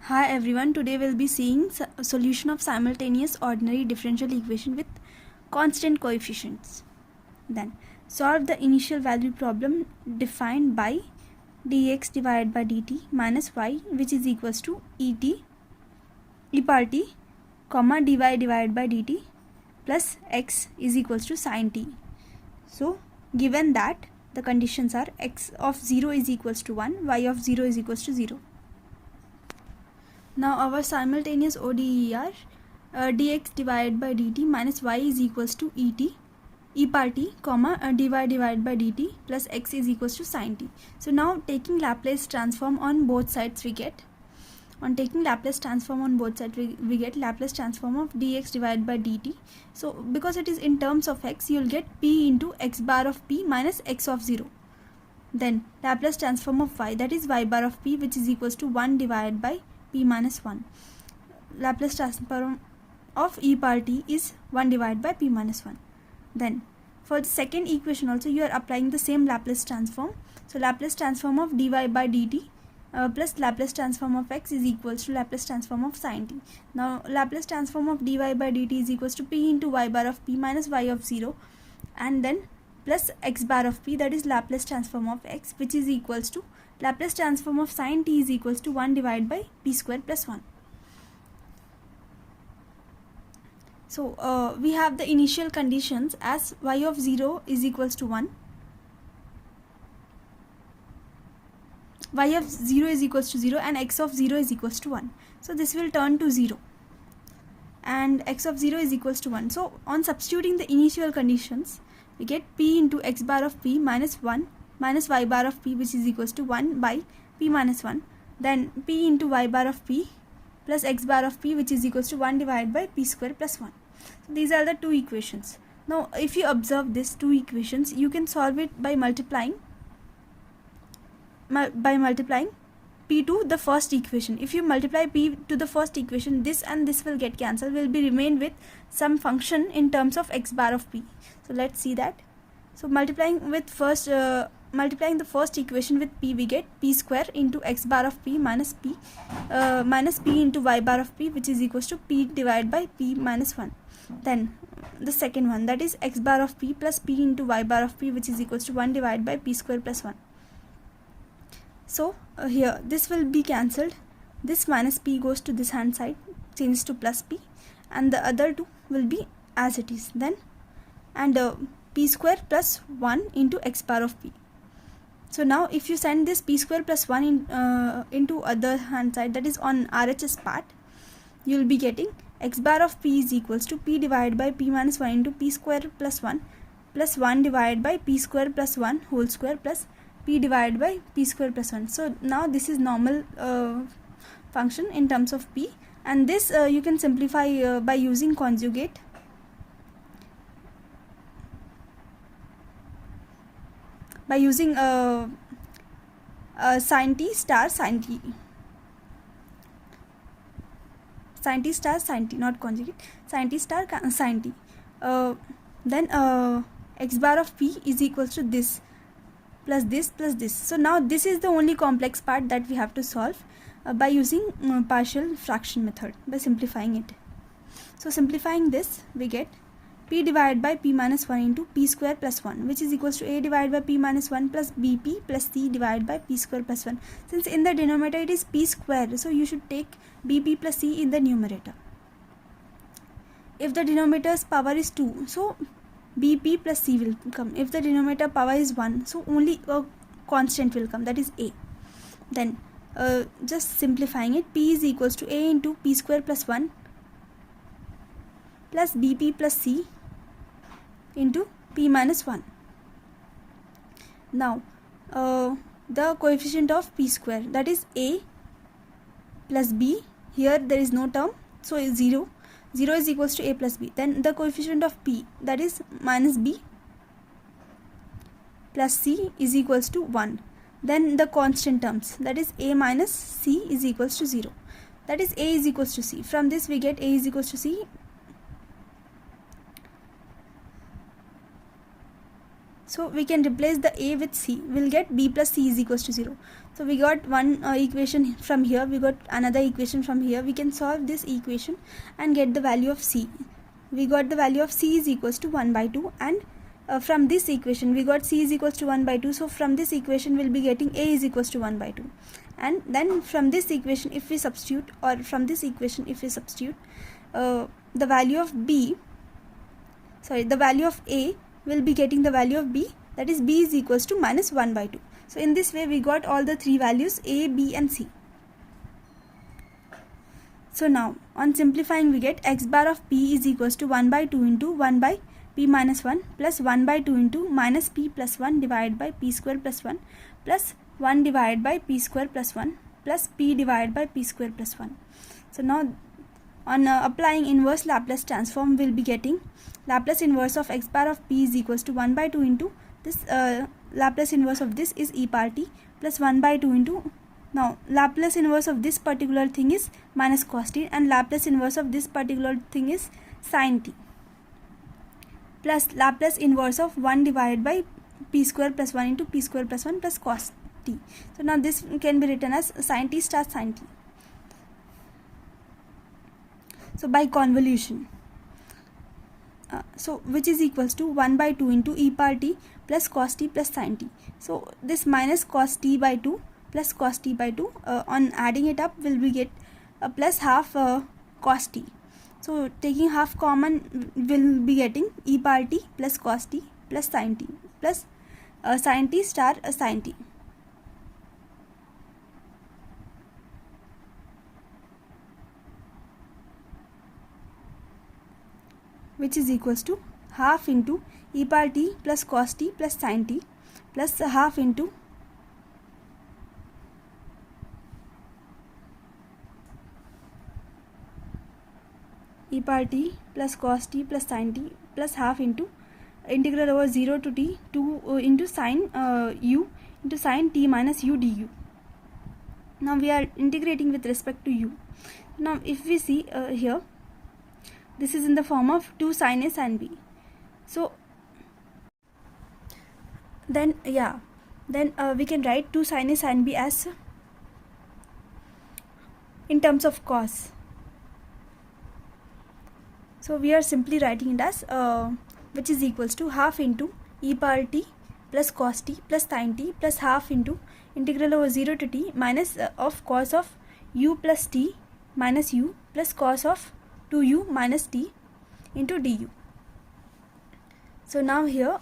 Hi everyone, today we'll be seeing solution of simultaneous ordinary differential equation with constant coefficients. Then solve the initial value problem defined by dx divided by dt minus y which is equals to e power t comma dy divided by dt plus x is equals to sin t. So given that the conditions are x of 0 is equals to 1, y of 0 is equals to 0. Now our simultaneous ODE are dx divided by dt minus y is equals to e power t comma dy divided by dt plus x is equals to sin t. So now taking Laplace transform on both sides we get Laplace transform of dx divided by dt. So because it is in terms of x, you will get p into x bar of p minus x of 0. Then Laplace transform of y, that is y bar of p, which is equals to 1 divided by p minus 1. Laplace transform of e power t is 1 divided by p minus 1. Then for the second equation also you are applying the same Laplace transform. So Laplace transform of dy by dt plus Laplace transform of x is equals to Laplace transform of sin t. Now Laplace transform of dy by dt is equals to p into y bar of p minus y of 0, and then plus x bar of p, that is Laplace transform of x, which is equals to Laplace transform of sin t is equals to 1 divided by p square plus 1. So we have the initial conditions as y of 0 is equals to 1, y of 0 is equals to 0, and x of 0 is equals to 1. So this will turn to 0 and x of 0 is equals to 1. So on substituting the initial conditions, we get p into x bar of p minus 1 minus y bar of p, which is equals to 1 by p minus 1. Then p into y bar of p plus x bar of p, which is equals to 1 divided by p square plus 1. So these are the two equations. Now if you observe these two equations, you can solve it by multiplying p to the first equation. If you multiply p to the first equation, this and this will get cancelled, will be remain with some function in terms of x bar of p. So let's see that. So multiplying the first equation with p, we get p square into x bar of p minus p into y bar of p, which is equals to p divided by p minus 1. Then the second one, that is x bar of p plus p into y bar of p, which is equals to 1 divided by p square plus 1. So here this will be cancelled. This minus p goes to this hand side, changes to plus p, and the other two will be as it is. Then and p square plus 1 into x bar of p. So now if you send this p square plus 1 into other hand side, that is on RHS part, you will be getting x bar of p is equals to p divided by p minus 1 into p square plus 1 divided by p square plus 1 whole square plus p divided by p square plus 1. So now this is normal function in terms of p, and this you can simplify by using conjugate. By using sin t star sin t. Sin t star sin t, not conjugate. Sin t star sin t. Then x bar of p is equals to this plus this plus this. So now this is the only complex part that we have to solve by using partial fraction method, by simplifying it. So simplifying this, we get p divided by p minus 1 into p square plus 1, which is equals to a divided by p minus 1 plus bp plus c divided by p square plus 1. Since in the denominator it is p square, so you should take bp plus c in the numerator. If the denominator's power is 2, so bp plus c will come. If the denominator power is 1, so only a constant will come, that is a. Then just simplifying it, p is equals to a into p square plus 1 plus bp plus c into p minus 1. Now the coefficient of p square, that is a plus b, here there is no term, so is 0 is equals to a plus b. Then the coefficient of p, that is minus b plus c is equals to 1. Then the constant terms, that is a minus c is equals to 0, that is a is equals to c. From this we get a is equals to c. So we can replace the a with c. We'll get b plus c is equals to 0. So we got one equation from here, we got another equation from here. We can solve this equation and get the value of c. We got the value of c is equals to 1 by 2, and from this equation we got c is equals to 1 by 2. So from this equation we'll be getting a is equals to 1 by 2. And then from this equation if we substitute, or from this equation if we substitute, the value of the value of a will be getting the value of b, that is b is equals to minus 1 by 2. So in this way we got all the three values a, b and c. So now on simplifying we get x bar of p is equals to 1 by 2 into 1 by p minus 1 plus 1 by 2 into minus p plus 1 divided by p square plus 1 plus 1 divided by p square plus 1 plus p divided by p square plus 1. So now on applying inverse Laplace transform, we'll be getting Laplace inverse of x bar of p is equals to 1 by 2 into this Laplace inverse of this is e power t plus 1 by 2 into, now Laplace inverse of this particular thing is minus cos t, and Laplace inverse of this particular thing is sin t, plus Laplace inverse of 1 divided by p square plus 1 into p square plus 1 plus cos t. So now this can be written as sin t star sin t. So by convolution, so which is equals to 1 by 2 into e power t plus cos t plus sin t. So this minus cos t by 2 plus cos t by 2, on adding it up will be get plus half cos t. So taking half common will be getting e power t plus cos t plus sin t plus sin t star sin t. Which is equals to half into e power t plus cos t plus sin t plus half into e power t plus cos t plus sin t plus half into integral over 0 to t 2 into sin u into sin t minus u du. Now we are integrating with respect to u. Now if we see here, this is in the form of 2 sin a sin b. So then we can write 2 sin a sin b as in terms of cos. So we are simply writing it as which is equals to half into e power t plus cos t plus sin t plus half into integral over 0 to t minus of cos of u plus t minus u plus cos of 2u minus t into du. So now here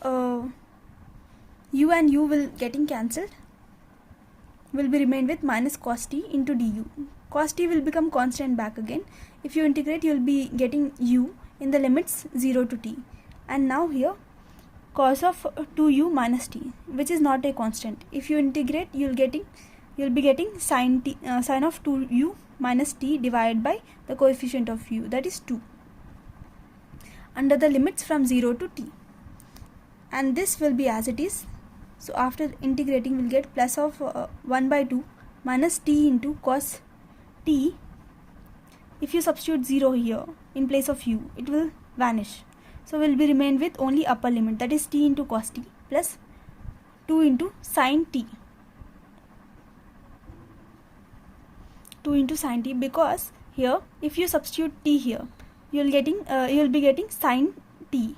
u and u will getting cancelled, will be remained with minus cos t into du. Cos t will become constant back again. If you integrate, you will be getting u in the limits 0 to t. And now here cos of 2u minus t, which is not a constant. If you integrate, you will be getting sin t sin of 2u minus t divided by the coefficient of u, that is 2, under the limits from 0 to t. And this will be as it is. So after integrating, we'll get plus of 1 by 2 minus t into cos t. If you substitute 0 here in place of u, it will vanish. So we'll be remained with only upper limit, that is t into cos t plus 2 into sin t. 2 into sin t, because here if you substitute t here, you will be getting sin t.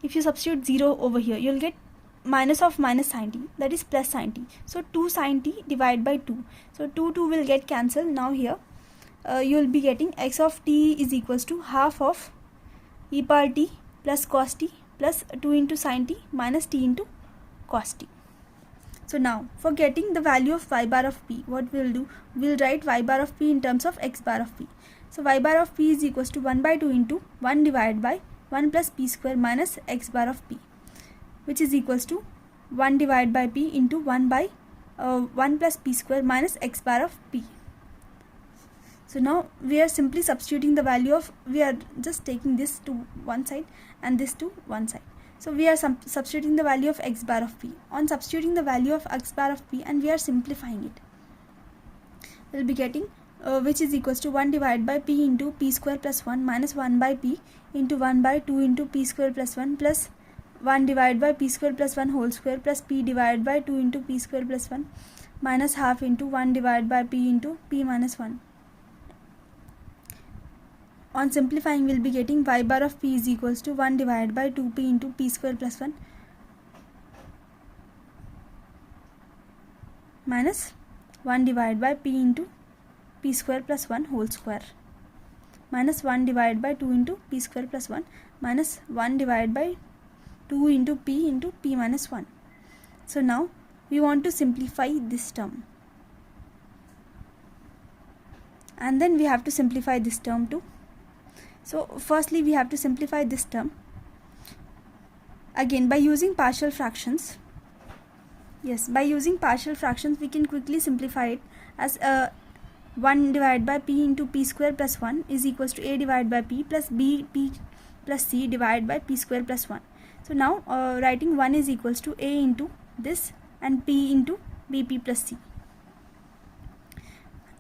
If you substitute 0 over here, you will get minus of minus sin t, that is plus sin t. So 2 sin t divided by 2. So 2 will get cancelled. Now here you will be getting x of t is equals to half of e power t plus cos t plus 2 into sin t minus t into cos t. So now for getting the value of y bar of p, what we will do, we will write y bar of p in terms of x bar of p. So y bar of p is equals to 1 by 2 into 1 divided by 1 plus p square minus x bar of p, which is equals to 1 divided by p into 1 by 1 plus p square minus x bar of p. So now we are simply substituting the value of, we are just taking this to one side and this to one side. So we are substituting the value of x bar of p. On substituting the value of x bar of p, and we are simplifying it, we will be getting which is equals to 1 divided by p into p square plus 1 minus 1 by p into 1 by 2 into p square plus 1 plus 1 divided by p square plus 1 whole square plus p divided by 2 into p square plus 1 minus half into 1 divided by p into p minus 1. On simplifying, we'll be getting y bar of p is equals to 1 divided by 2p into p square plus 1 minus 1 divided by p into p square plus 1 whole square minus 1 divided by 2 into p square plus 1 minus 1 divided by 2 into p minus 1. So now we want to simplify this term, and then we have to simplify this term too. So firstly we have to simplify this term again by using partial fractions. Yes, by using partial fractions we can quickly simplify it as 1 divided by p into p square plus 1 is equals to a divided by p plus b p plus c divided by p square plus 1. So now writing 1 is equals to a into this and p into bp plus c,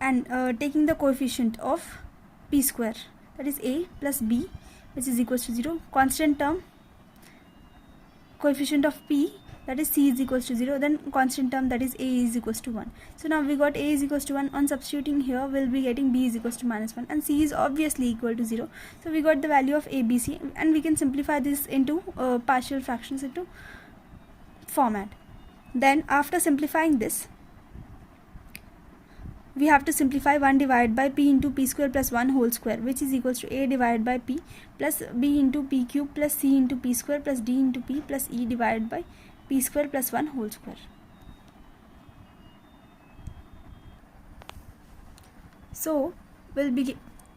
and taking the coefficient of p square, that is a plus b, which is equals to 0, constant term coefficient of p, that is c, is equals to 0, then constant term, that is a, is equals to 1. So now we got a is equals to 1. On substituting here we'll be getting b is equals to minus 1 and c is obviously equal to 0. So we got the value of a, b, c, and we can simplify this into partial fractions into format. Then after simplifying this, we have to simplify 1 divided by p into p square plus 1 whole square, which is equals to a divided by p plus b into p cube plus c into p square plus d into p plus e divided by p square plus 1 whole square. So we'll be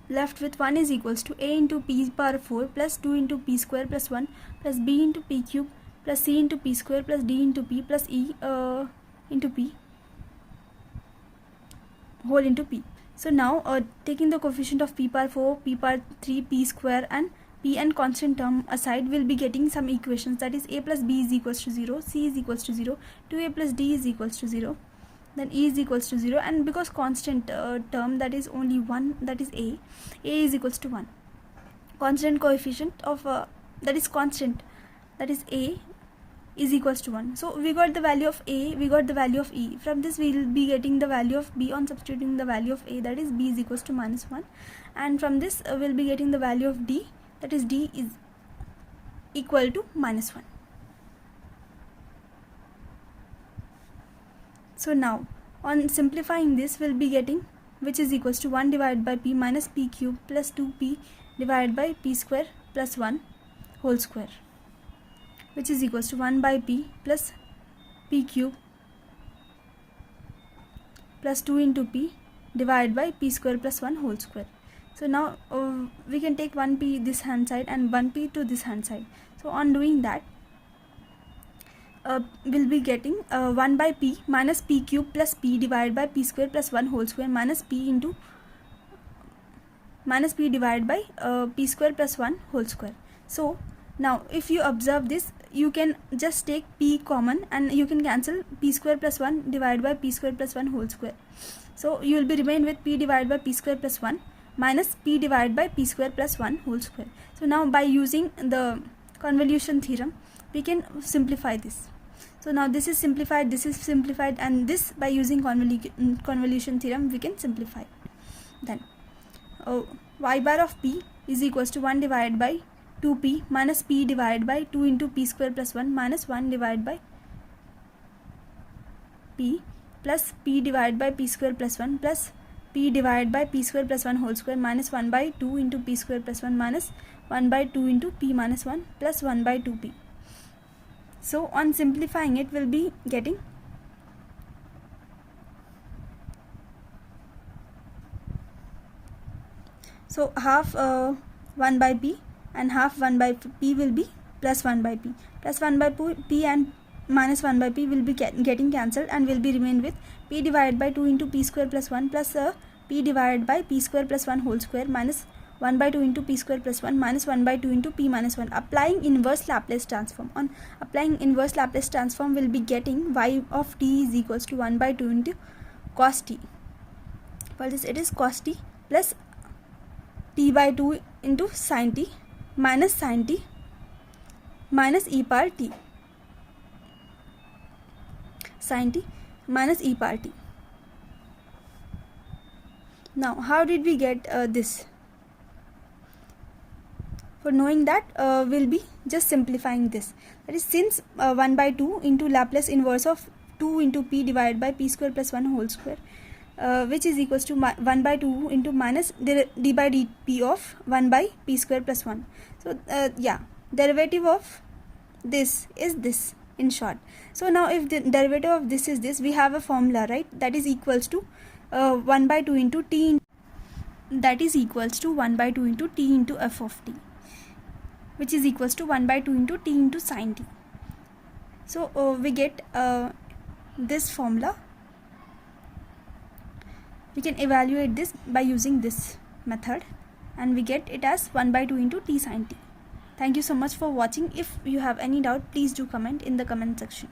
left with 1 is equals to a into p power 4 plus 2 into p square plus 1 plus b into p cube plus c into p square plus d into p plus e into p whole into p. So now taking the coefficient of p power 4, p power 3, p square and p and constant term aside, we'll be getting some equations, that is a plus b is equals to 0, c is equals to 0, 2a plus d is equals to 0, then e is equals to 0, and because constant term, that is only 1, that is a is equals to 1. Constant coefficient of that is constant, that is a, is equals to 1. So we got the value of a, we got the value of e. From this we will be getting the value of b on substituting the value of a, that is b is equals to minus 1, and from this we will be getting the value of d, that is d is equal to minus 1. So now on simplifying this, we will be getting which is equals to 1 divided by p minus p cube plus 2p divided by p square plus 1 whole square, which is equals to 1 by p plus p cube plus 2 into p divided by p square plus 1 whole square. So now we can take 1p this hand side and 1p to this hand side. So on doing that, we'll be getting 1 by p minus p cube plus p divided by p square plus 1 whole square minus p into minus p divided by p square plus 1 whole square. So now if you observe this, you can just take p common and you can cancel p square plus 1 divided by p square plus 1 whole square. So you will be remain with p divided by p square plus 1 minus p divided by p square plus 1 whole square. So now by using the convolution theorem, we can simplify this. So now this is simplified, and this by using convolution theorem we can simplify. Then y bar of p is equals to 1 divided by 2p minus p divided by 2 into p square plus 1 minus 1 divided by p plus p divided by p square plus 1 plus p divided by p square plus 1 whole square minus 1 by 2 into p square plus 1 minus 1 by 2 into p minus 1 plus 1 by 2p. So on simplifying it, we'll be getting so half 1 by p and half 1 by p will be plus 1 by p. Plus 1 by p and minus 1 by p will be getting cancelled and will be remain with p divided by 2 into p square plus 1 plus p divided by p square plus 1 whole square minus 1 by 2 into p square plus 1 minus 1 by 2 into p minus 1. Applying inverse Laplace transform. On applying inverse Laplace transform, we'll be getting y of t is equals to 1 by 2 into cos t. For this it is cos t plus t by 2 into sin t minus sin t minus e power t sin t minus e power t. Now how did we get this? For knowing that, we'll be just simplifying this. That is, since 1 by 2 into Laplace inverse of 2 into p divided by p square plus 1 whole square, which is equals to 1 by 2 into minus d by dp of 1 by p square plus 1. So yeah, derivative of this is this in short. So now if the derivative of this is this, we have a formula, right? That is equals to 1 by 2 into t, that is equals to 1 by 2 into t into f of t, which is equals to 1 by 2 into t into sin t. So we get this formula. We can evaluate this by using this method, and we get it as 1 by 2 into t sin t. Thank you so much for watching. If you have any doubt, please do comment in the comment section.